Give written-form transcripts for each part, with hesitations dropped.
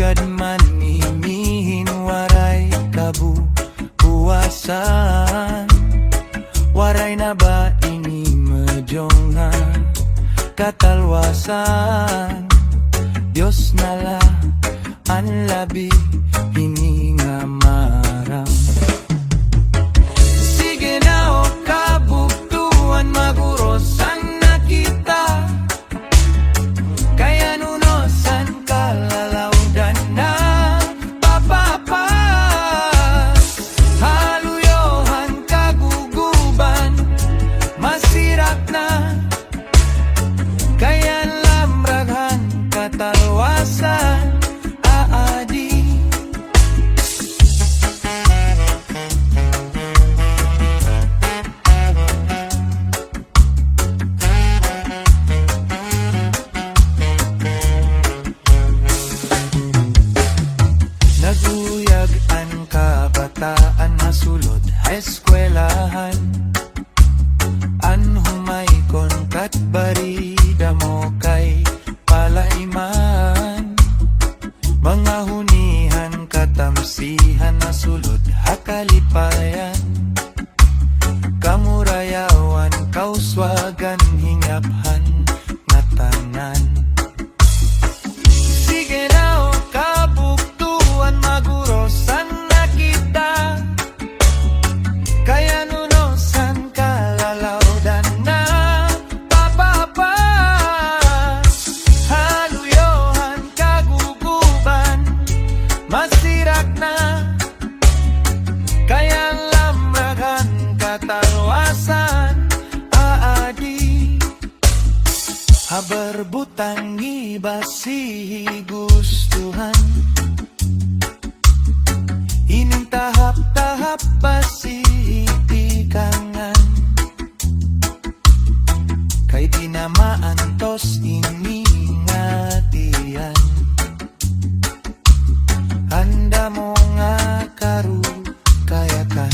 Hangad man imihin waray kabubuwasan, waray na ba ini medyong nga katalwasan. Diyos nala ang labi hininga maram. Sige na o kabuktuan magurosan na kita, kaya nunosan kalalawdan na papapas. Haluyohan kaguguban masirak na, kaya lamraghan katalwasan aadi. Naguyag ang kabataan masulod eskwelahan, an humaykon kat barida mo kay palaiman. Mga hunihan katamsihan nasulod hakalipayan, kamurayawan kauswagan hingaphan na tanan. Sige na o kabuktuan magurosan na kita, kaya nunosan kalalawdan na papapas. Haluyohan kaguguban masirak na, kaya lamragan katalwasan aadi. Haberbutang ibasi gustuhan, ining tahap-tahap pasitikangan, kay di na maantos iningatian. Handa mo nga karu kayakan,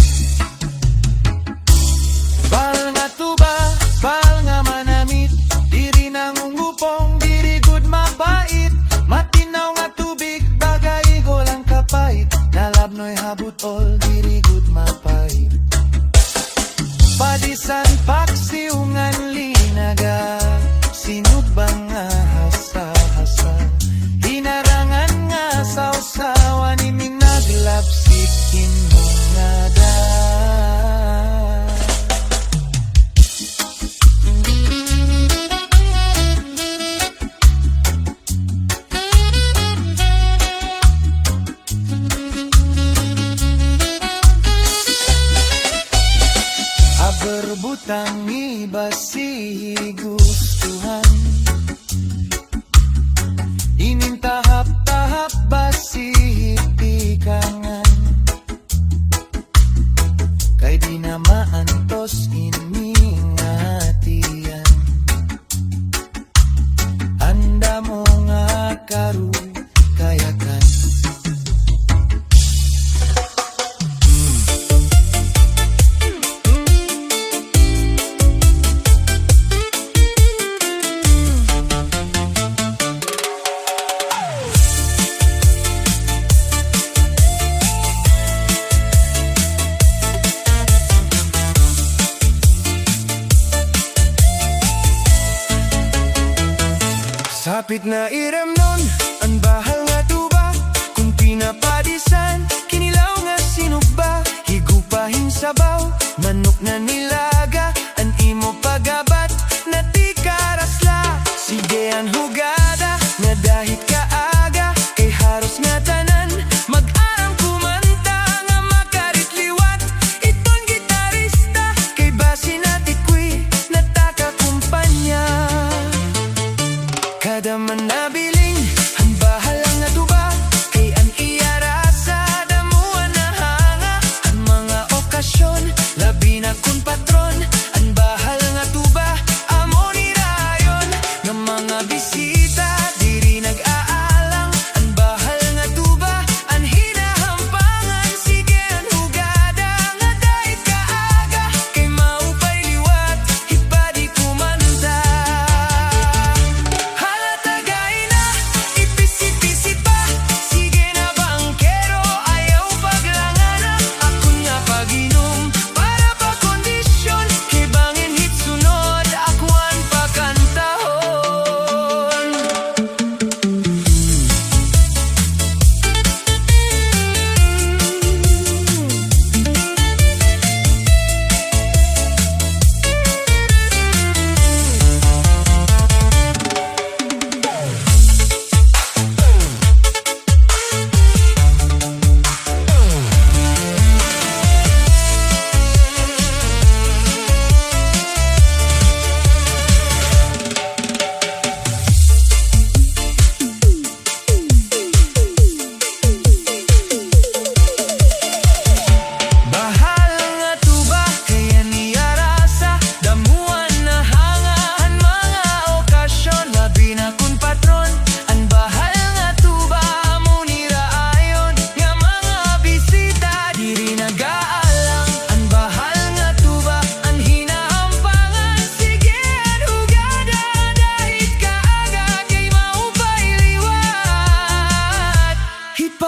bal nga tuba, bal nga manamit, diri nangungupong, diri good mapait. Matinaw nga tubig, bagay golang kapait, nalabnoy habutol, diri good mapait. Padisan paksiungan linaga, sinubang nga hasa-hasa, hinarangan nga sausawan, iminaglapsik inhungada. Berbutang ibasi gustuhan, ining tahap-tahap basi tikangan, kay di na maantos iningatian. Anda mo nga karu kayakan. Sapit na iramnon, ang bahal nga tuba, kung pinapadisan, kinilaw nga sinugba, higupahin sabaw, manok na nilaga, an imo pagabat, na ti karasla. Sige ang hugada, nga dahit kaaga, kay haros nga tanan, mag-aram kumanta, nga makaritliwat, iton gitarista, kay basi na tikwi, natakakumpanya. Kada man nabiling, ang bahala nga tuba, kay an iyarasa, damuan na hanga, ang mga okasyon, labi na kun patron, ang bahal nga tuba, amo ni rayon, ng mga bisita, diri nag-aari.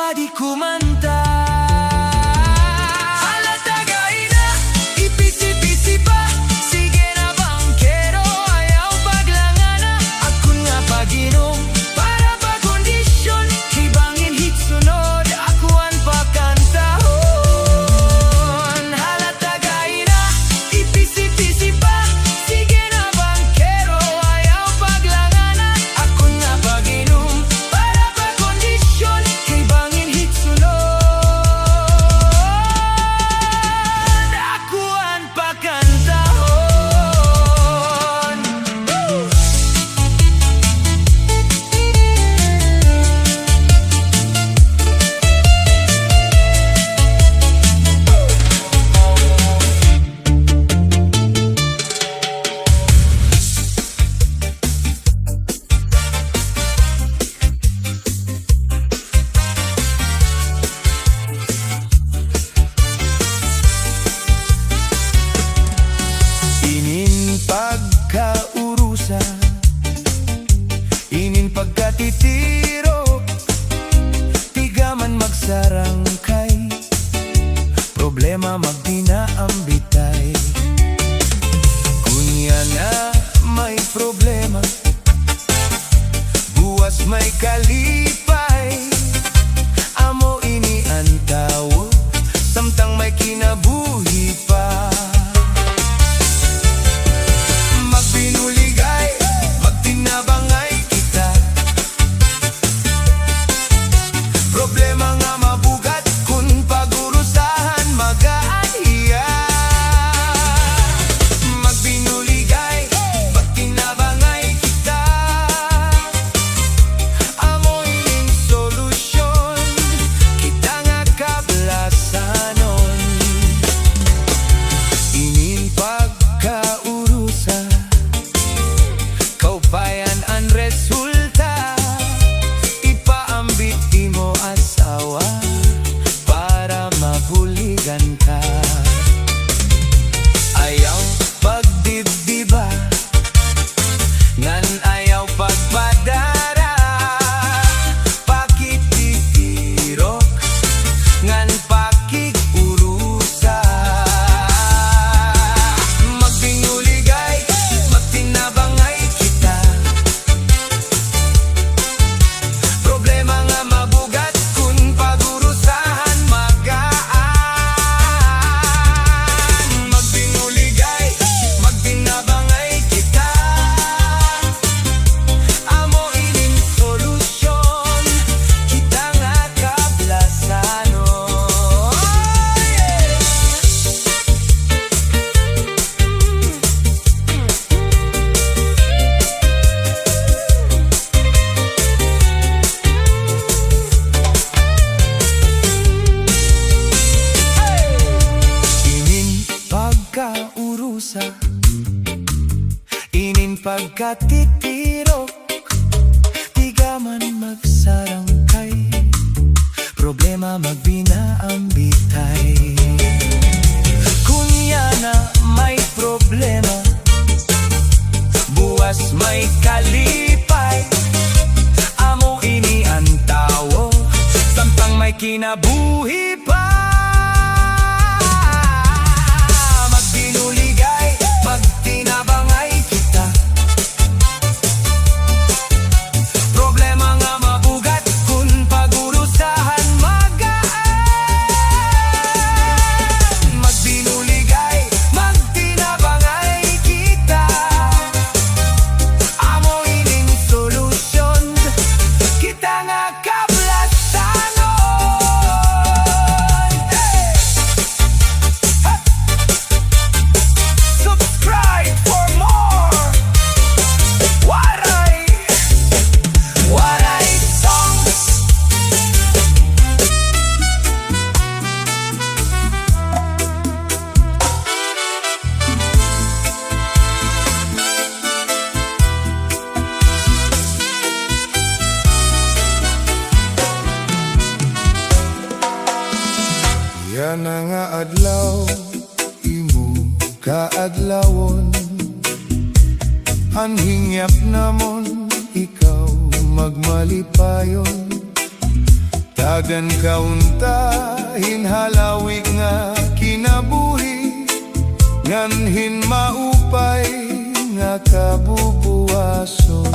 pa di kumanta. Halatagay na, ipisi-pisi pa. Sige na bangkero, ayaw paglangana. Ako nga pag-inom, para pa kondisyon. Hibangin hit sunod, akuan pa kantahon. Halatagay na, ipisi-pisi pa. Sige na bangkero, ayaw paglangana. Ako nga pag-inom, para pa kondisyon. Hibangin hit sunod, akuan pa kantahon. Inin pagkaurusa, inin pagkatitiro, tigaman magsarangkay, problema magdinaambitay. Kunya na may problema, buwas may kalipay. Amo ini ang tawo, samtang may kinabuhi pa. Magbinuligay, magtinabangay kita. Problema nga mabugat, kung pagurusahan mag-aaniya. Magbinuligay, magtinabangay kita. Amo ining solusyon, kita nga kablasanon. Inin pagkaurusa, kaupayan ang resulta. Ipaambit mo asawa, para mabuligan ka. Ayaw pagdibdiba, ngan ayaw pagpadara. Pakitirok, ngan pakikurusa. Magbinuligay, magtinabangay kita. Problema nga mabugat, kung pagurusahan magaan. Magbinuligay, magtinabangay kita. Amo ining solusyon, kita nga kablasanon. Inin pagkaurusa, inin pagkatitirok, tigaman magsarangkay, problema magbinaambitay. Kunya na may problema, buwas may kalipay. Amo ini ang tawo, samtang may kinabuhi pa. Magbinuligay, magtinabangay kita. Problema nga mabugat, kung pagurusahan magaan. Magbinuligay, magtinabangay kita. Amo ining solusyon, kita nga kablasanon. Subscribe for more Waray, Waray songs. Yan na nga adlaw, imo kaadlawon. Anhingyap namon, ikaw magmalipayon. Dagan kaunta hinhalawig nga kinabuhi, nganhin maupay nga kabubuwason.